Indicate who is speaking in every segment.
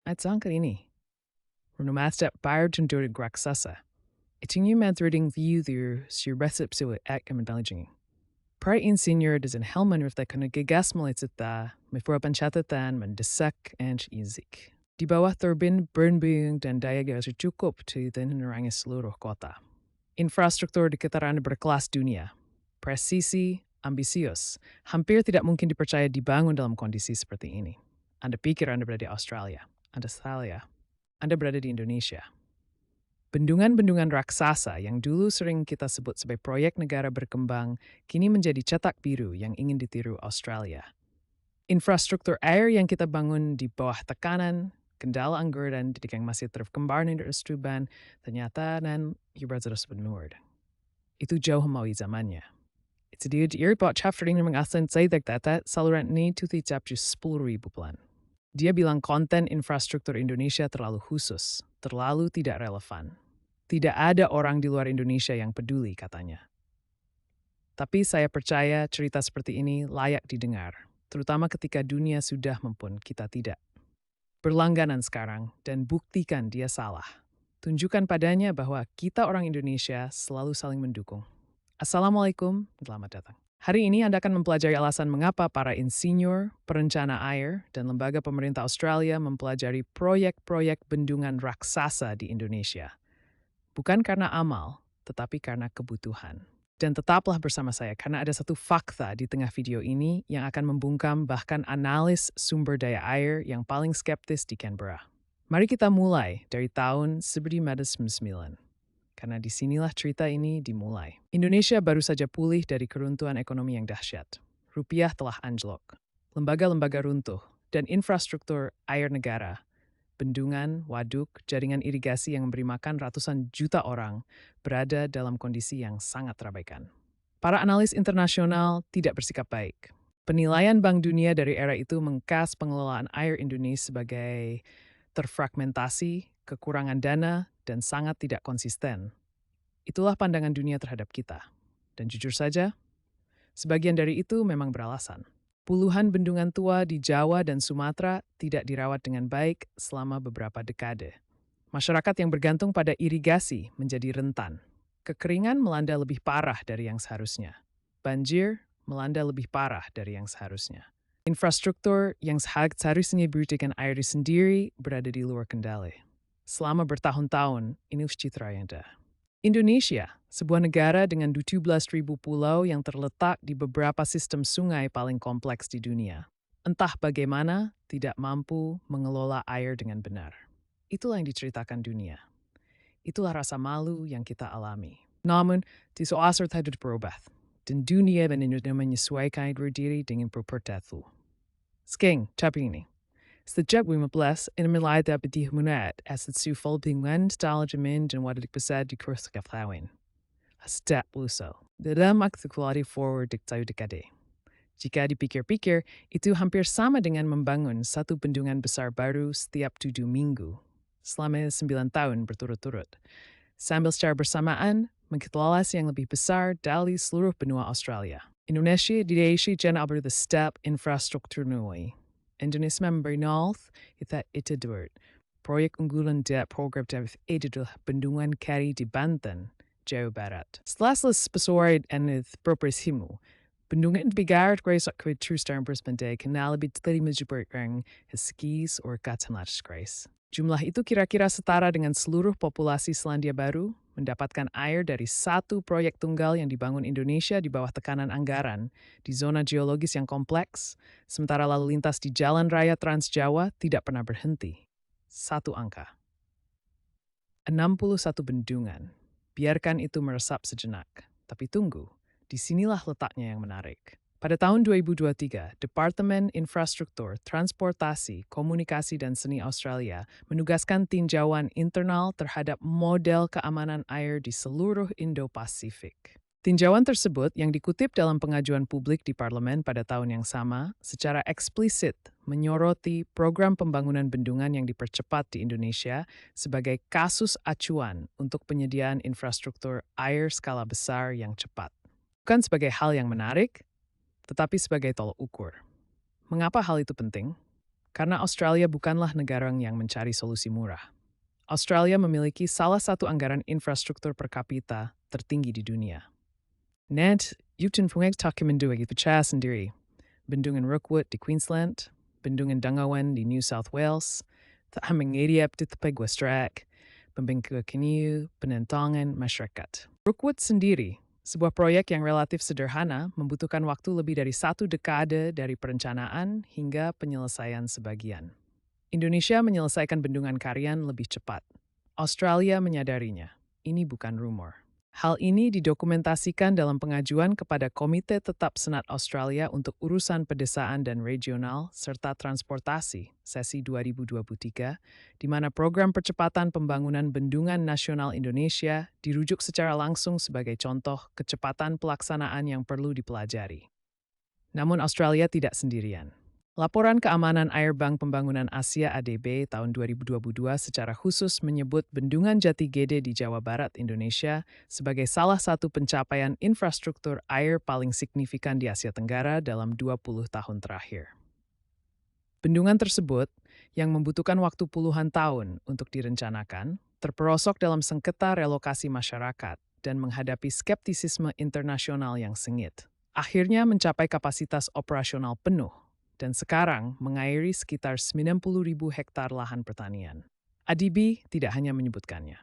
Speaker 1: At sangkar ini, Runumastak Biotendur Graksasa. Itingu madriding view their si recip so at kamadalajing. Pra in senior does an helman if they can gegas malitsita, mefura panchatatan mendesak and izik. Di bawah turbin bernbing dan daya gas cukup to the nerangi seluruh kota. Infrastruktur di ketaraan berkelas dunia. Presisi, ambisius, hampir tidak mungkin dipercaya dibangun dalam kondisi seperti ini. Anda pikir Anda berada di Australia, Anda berada di Indonesia. Bendungan-bendungan raksasa yang dulu sering kita sebut sebagai proyek negara berkembang kini menjadi cetak biru yang ingin ditiru Australia. Infrastruktur air yang kita bangun di bawah tekanan, kendala anggaran yang masih terkembar di Australia ternyata dan terus benur. Itu jauh maui zamannya. It's a deal di airport chapter ini mengasan saya that saluran ini tuh ticap 10.000 plan. Dia bilang konten infrastruktur Indonesia terlalu khusus, terlalu tidak relevan. Tidak ada orang di luar Indonesia yang peduli, katanya. Tapi saya percaya cerita seperti ini layak didengar, terutama ketika dunia sudah maupun kita tidak. Berlangganan sekarang dan buktikan dia salah. Tunjukkan padanya bahwa kita orang Indonesia selalu saling mendukung. Assalamualaikum, selamat datang. Hari ini Anda akan mempelajari alasan mengapa para insinyur, perencana air, dan lembaga pemerintah Australia mempelajari proyek-proyek bendungan raksasa di Indonesia. Bukan karena amal, tetapi karena kebutuhan. Dan tetaplah bersama saya karena ada satu fakta di tengah video ini yang akan membungkam bahkan analis sumber daya air yang paling skeptis di Canberra. Mari kita mulai dari tahun 1999. Karena disinilah cerita ini dimulai. Indonesia baru saja pulih dari keruntuhan ekonomi yang dahsyat. Rupiah telah anjlok. Lembaga-lembaga runtuh dan infrastruktur air negara, bendungan, waduk, jaringan irigasi yang memberi makan ratusan juta orang berada dalam kondisi yang sangat terabaikan. Para analis internasional tidak bersikap baik. Penilaian Bank Dunia dari era itu mengkas pengelolaan air Indonesia sebagai terfragmentasi, kekurangan dana, dan sangat tidak konsisten. Itulah pandangan dunia terhadap kita. Dan jujur saja, sebagian dari itu memang beralasan. Puluhan bendungan tua di Jawa dan Sumatera tidak dirawat dengan baik selama beberapa dekade. Masyarakat yang bergantung pada irigasi menjadi rentan. Kekeringan melanda lebih parah dari yang seharusnya. Banjir melanda lebih parah dari yang seharusnya. Infrastruktur yang seharusnya diberikan air sendiri berada di luar kendali. Selama bertahun-tahun, ini citra yang ada. Indonesia, sebuah negara dengan 17.000 pulau yang terletak di beberapa sistem sungai paling kompleks di dunia. Entah bagaimana, tidak mampu mengelola air dengan benar. Itulah yang diceritakan dunia. Itulah rasa malu yang kita alami. Namun, di soal terhadap berubah. Dan dunia dan Indonesia menyesuaikan diri dengan properti. Skeng, tapi ini. Sejak 15, in melayat dapat dimunat as it sufol dengan stalajamin dan wadadik besar di kurs kaflawin. Step luso. Dalam aktuality forward diktayu dekade. Jika dipikir-pikir, itu hampir sama dengan membangun satu bendungan besar baru setiap 7 minggu, selama 9 tahun berturut-turut. Sambil secara bersamaan, mengelola yang lebih besar dari seluruh benua Australia. Indonesia diisi jana the step infrastruktur nui. Indonesia memberi North itu dua. Proyek unggulan dia program itu adalah bendungan Kari di Banten, Jawa Barat. Setelah selesai pesuara dan propersimu, bendungan bigarat grace akut terus dalam bersbende kenal lebih dari menjadi skis or katanas grace. Jumlah itu kira-kira setara dengan seluruh populasi Selandia Baru mendapatkan air dari satu proyek tunggal yang dibangun Indonesia di bawah tekanan anggaran di zona geologis yang kompleks, sementara lalu lintas di Jalan Raya Trans Jawa tidak pernah berhenti. Satu angka. 61 bendungan. Biarkan itu meresap sejenak. Tapi tunggu, disinilah letaknya yang menarik. Pada tahun 2023, Departemen Infrastruktur, Transportasi, Komunikasi dan Seni Australia menugaskan tinjauan internal terhadap model keamanan air di seluruh Indo-Pasifik. Tinjauan tersebut yang dikutip dalam pengajuan publik di parlemen pada tahun yang sama secara eksplisit menyoroti program pembangunan bendungan yang dipercepat di Indonesia sebagai kasus acuan untuk penyediaan infrastruktur air skala besar yang cepat. Bukan sebagai hal yang menarik, tetapi sebagai tolok ukur. Mengapa hal itu penting? Karena Australia bukanlah negara yang mencari solusi murah. Australia memiliki salah satu anggaran infrastruktur per kapita tertinggi di dunia. Ned, Yukton Pungek Takimendu bagi percaya sendiri. Bendungan Rookwood di Queensland, Bendungan Dungawan di New South Wales, tak mengiriap di tepi Westrak, pembengkak kiniu, penentangan masyarakat. Rookwood sendiri, sebuah proyek yang relatif sederhana, membutuhkan waktu lebih dari 1 dekade dari perencanaan hingga penyelesaian sebagian. Indonesia menyelesaikan bendungan Karian lebih cepat. Australia menyadarinya. Ini bukan rumor. Hal ini didokumentasikan dalam pengajuan kepada Komite Tetap Senat Australia untuk Urusan Pedesaan dan Regional serta Transportasi sesi 2023, di mana program percepatan pembangunan Bendungan Nasional Indonesia dirujuk secara langsung sebagai contoh kecepatan pelaksanaan yang perlu dipelajari. Namun Australia tidak sendirian. Laporan Keamanan Air Bank Pembangunan Asia ADB tahun 2022 secara khusus menyebut Bendungan Jati Gede di Jawa Barat, Indonesia sebagai salah satu pencapaian infrastruktur air paling signifikan di Asia Tenggara dalam 20 tahun terakhir. Bendungan tersebut, yang membutuhkan waktu puluhan tahun untuk direncanakan, terperosok dalam sengketa relokasi masyarakat dan menghadapi skeptisisme internasional yang sengit. Akhirnya mencapai kapasitas operasional penuh dan sekarang mengairi sekitar 90.000 hektar lahan pertanian. ADB tidak hanya menyebutkannya.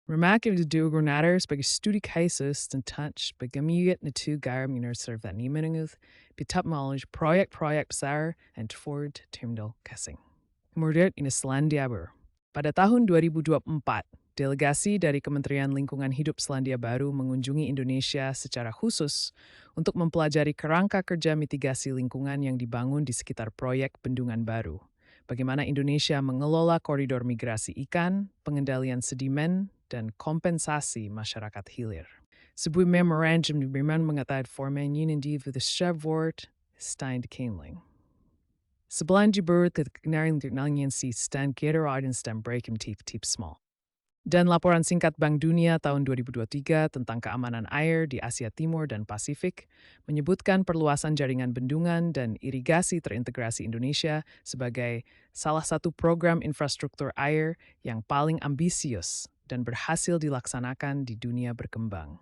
Speaker 1: Remarkable Granada sebagai studi kasus tentang bagaimana negara menyelesaikan menengah pitap melalui proyek-proyek besar and Ford Terminal Casing. Kemudian ini Selandia Baru. Pada tahun 2024, delegasi dari Kementerian Lingkungan Hidup Selandia Baru mengunjungi Indonesia secara khusus untuk mempelajari kerangka kerja mitigasi lingkungan yang dibangun di sekitar proyek Bendungan Baru. Bagaimana Indonesia mengelola koridor migrasi ikan, pengendalian sedimen, dan kompensasi masyarakat hilir. Sebuah memorandum diberikan mengatakan formen Unity with the Chevwort Stein Kainling. Sebelum jibur kekenarian terkenalnya si Stan Gatorade dan Stan Breakum Tip Small. Dan laporan singkat Bank Dunia tahun 2023 tentang keamanan air di Asia Timur dan Pasifik menyebutkan perluasan jaringan bendungan dan irigasi terintegrasi Indonesia sebagai salah satu program infrastruktur air yang paling ambisius dan berhasil dilaksanakan di dunia berkembang.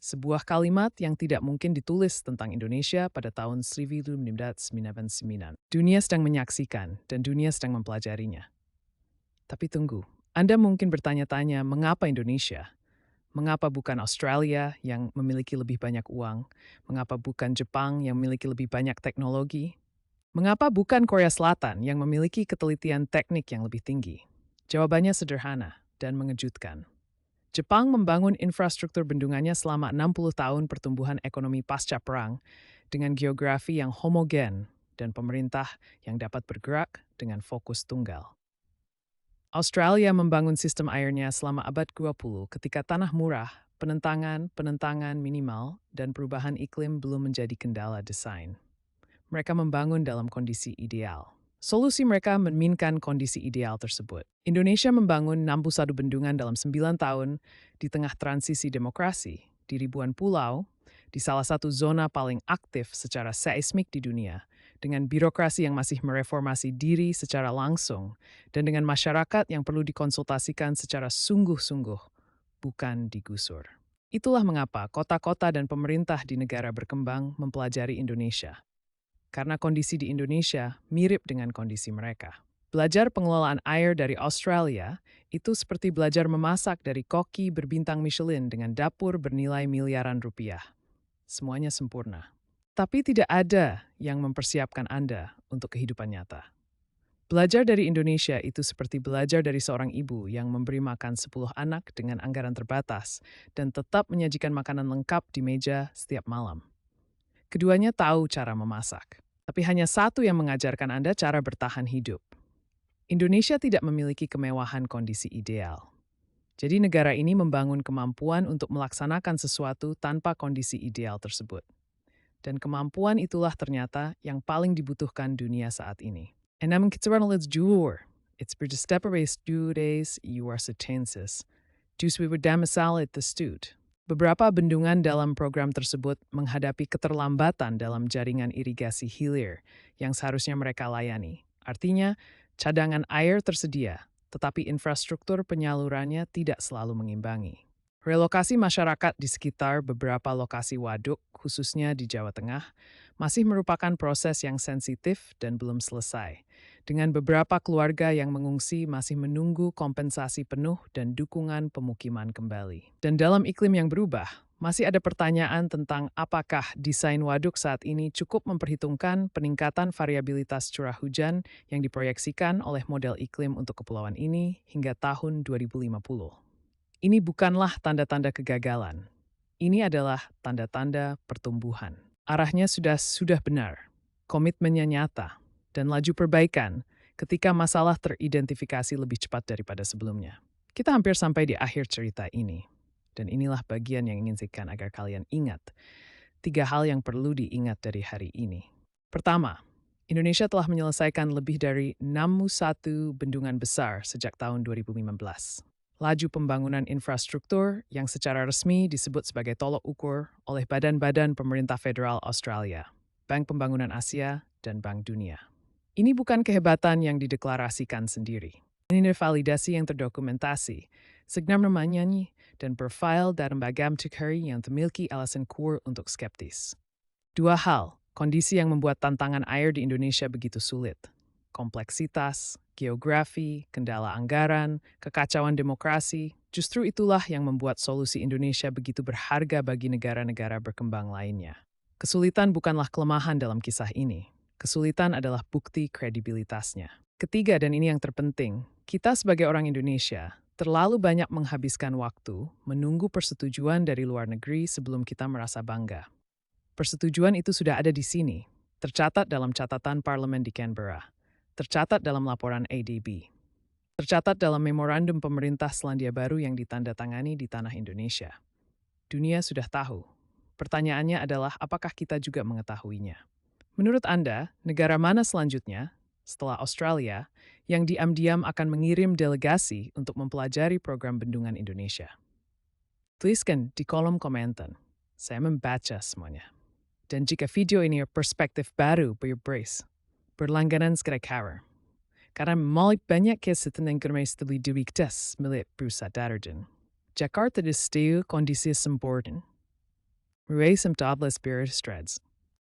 Speaker 1: Sebuah kalimat yang tidak mungkin ditulis tentang Indonesia pada tahun 1999. Dunia sedang menyaksikan dan dunia sedang mempelajarinya. Tapi tunggu. Anda mungkin bertanya-tanya, mengapa Indonesia? Mengapa bukan Australia yang memiliki lebih banyak uang? Mengapa bukan Jepang yang memiliki lebih banyak teknologi? Mengapa bukan Korea Selatan yang memiliki ketelitian teknik yang lebih tinggi? Jawabannya sederhana dan mengejutkan. Jepang membangun infrastruktur bendungannya selama 60 tahun pertumbuhan ekonomi pasca perang dengan geografi yang homogen dan pemerintah yang dapat bergerak dengan fokus tunggal. Australia membangun sistem airnya selama abad 20 ketika tanah murah, penentangan minimal, dan perubahan iklim belum menjadi kendala desain. Mereka membangun dalam kondisi ideal. Solusi mereka menginginkan kondisi ideal tersebut. Indonesia membangun 61 bendungan dalam 9 tahun di tengah transisi demokrasi, di ribuan pulau, di salah satu zona paling aktif secara seismik di dunia, dengan birokrasi yang masih mereformasi diri secara langsung, dan dengan masyarakat yang perlu dikonsultasikan secara sungguh-sungguh, bukan digusur. Itulah mengapa kota-kota dan pemerintah di negara berkembang mempelajari Indonesia. Karena kondisi di Indonesia mirip dengan kondisi mereka. Belajar pengelolaan air dari Australia itu seperti belajar memasak dari koki berbintang Michelin dengan dapur bernilai miliaran rupiah. Semuanya sempurna. Tapi tidak ada yang mempersiapkan Anda untuk kehidupan nyata. Belajar dari Indonesia itu seperti belajar dari seorang ibu yang memberi makan 10 anak dengan anggaran terbatas dan tetap menyajikan makanan lengkap di meja setiap malam. Keduanya tahu cara memasak, tapi hanya satu yang mengajarkan Anda cara bertahan hidup. Indonesia tidak memiliki kemewahan kondisi ideal. Jadi negara ini membangun kemampuan untuk melaksanakan sesuatu tanpa kondisi ideal tersebut. Dan kemampuan itulah ternyata yang paling dibutuhkan dunia saat ini. And namun kita let's jujur, it's berdestep race 2 days you are sentences. Jus we were damasalit the stud. Beberapa bendungan dalam program tersebut menghadapi keterlambatan dalam jaringan irigasi hilir yang seharusnya mereka layani. Artinya, cadangan air tersedia, tetapi infrastruktur penyalurannya tidak selalu mengimbangi. Relokasi masyarakat di sekitar beberapa lokasi waduk, khususnya di Jawa Tengah, masih merupakan proses yang sensitif dan belum selesai, dengan beberapa keluarga yang mengungsi masih menunggu kompensasi penuh dan dukungan pemukiman kembali. Dan dalam iklim yang berubah, masih ada pertanyaan tentang apakah desain waduk saat ini cukup memperhitungkan peningkatan variabilitas curah hujan yang diproyeksikan oleh model iklim untuk kepulauan ini hingga tahun 2050. Ini bukanlah tanda-tanda kegagalan. Ini adalah tanda-tanda pertumbuhan. Arahnya sudah benar, komitmennya nyata, dan laju perbaikan ketika masalah teridentifikasi lebih cepat daripada sebelumnya. Kita hampir sampai di akhir cerita ini, dan inilah bagian yang ingin saya agar kalian ingat. 3 hal yang perlu diingat dari hari ini. Pertama, Indonesia telah menyelesaikan lebih dari 61 bendungan besar sejak tahun 2015. Laju pembangunan infrastruktur yang secara resmi disebut sebagai tolok ukur oleh badan-badan pemerintah federal Australia, Bank Pembangunan Asia, dan Bank Dunia. Ini bukan kehebatan yang dideklarasikan sendiri. Ini validasi yang terdokumentasi, segenap menyanyi, dan profil dalam beragam teori yang memiliki alasan kuat untuk skeptis. 2 hal, kondisi yang membuat tantangan air di Indonesia begitu sulit. Kompleksitas, geografi, kendala anggaran, kekacauan demokrasi, justru itulah yang membuat solusi Indonesia begitu berharga bagi negara-negara berkembang lainnya. Kesulitan bukanlah kelemahan dalam kisah ini. Kesulitan adalah bukti kredibilitasnya. Ketiga, dan ini yang terpenting, kita sebagai orang Indonesia terlalu banyak menghabiskan waktu menunggu persetujuan dari luar negeri sebelum kita merasa bangga. Persetujuan itu sudah ada di sini, tercatat dalam catatan parlemen di Canberra, tercatat dalam laporan ADB, tercatat dalam memorandum pemerintah Selandia Baru yang ditandatangani di tanah Indonesia. Dunia sudah tahu. Pertanyaannya adalah apakah kita juga mengetahuinya? Menurut Anda, negara mana selanjutnya, setelah Australia, yang diam-diam akan mengirim delegasi untuk mempelajari program bendungan Indonesia? Tuliskan di kolom komentar. Saya membaca semuanya. Dan jika video ini perspektif baru berbrace, berlangganan segera cover. Karena mulai banyak kesehatan yang kami studi direktas milik perusahaan darjun. Jakarta di kondisi sempurna. Meraih 12 beres threads.